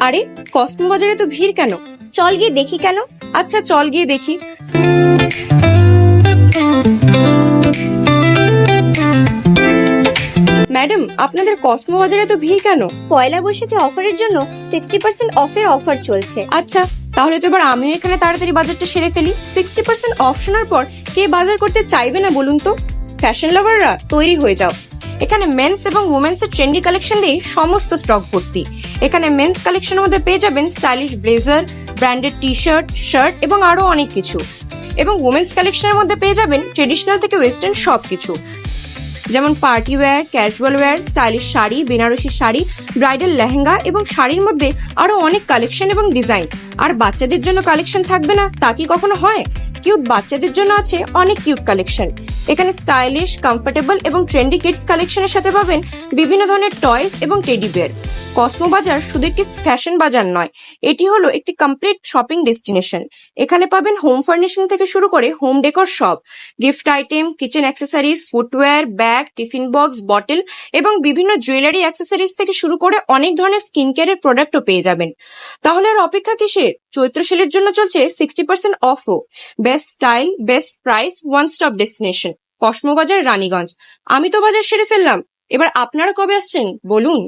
আরে, কসমো বাজারে তো ভিড় কেন? চল গিয়ে দেখি কেন। আচ্ছা, চল গিয়ে দেখি। ম্যাডাম, আপনাদের কসমো বাজারে তো ভিড় কেন? পয়লা বৈশাখী অফারের জন্য 60% অফের অফার চলছে। আচ্ছা, তাহলে তো এবার আমিও এখানে তাড়াতাড়ি বাজারটা সেরে ফেলি। 60% অফ শোনার পর কে বাজার করতে চাইবে না বলুন তো? ফ্যাশন লাভাররা তৈরি হয়ে যাও। এখানে মেন্স এবং উমেন্স এর ট্রেন্ডি কালেকশন দিয়ে সমস্ত স্টক ভর্তি। এখানে মেন্স কালেকশনের মধ্যে পেয়ে যাবেন stylish blazer, branded T shirt, shirt এবং আরো অনেক কিছু। এবং উমেন্স কালেকশনের মধ্যে পেয়ে যাবেন ট্রেডিশনাল থেকে ওয়েস্টার্ন সবকিছু, যেমন party wear, casual wear, stylish sari, Benarasi sari, bridal lehenga এবং শাড়ির মধ্যে আরো অনেক কালেকশন এবং ডিজাইন। আর বাচ্চাদের জন্য কালেকশন থাকবে না তা কি কখনো হয়? কিউট বাচ্চাদের জন্য আছে অনেক কিউট কালেকশন। এখানে স্টাইলিশ, কমফোর্টেবল এবং ট্রেন্ডি কিডস কালেকশনের সাথে পাবেন বিভিন্ন ধরনের টয়স এবং টেডি বিয়ার। কসমো বাজার শুধু একটি ফ্যাশন বাজার নয়, এটি হলো একটি কমপ্লিট শপিং ডেস্টিনেশন। এখানে পাবেন হোম ফার্নিশিং থেকে শুরু করে হোম ডেকোর সব, gift item, kitchen accessories, footwear, bag, tiffin box, bottle এবং বিভিন্ন জুয়েলারি অ্যাক্সেসরিজ থেকে শুরু করে অনেক ধরনের স্কিন কেয়ারের প্রোডাক্টও পেয়ে যাবেন। তাহলে আর অপেক্ষা কিসের? চৈত্র সেলের জন্য চলছে 60% অফও। Best style, best price, one stop destination, Cosmo Bazar, Raniganj. আমি তো বাজার সেরে ফেললাম, এবার আপনারা কবে আসছেন বলুন?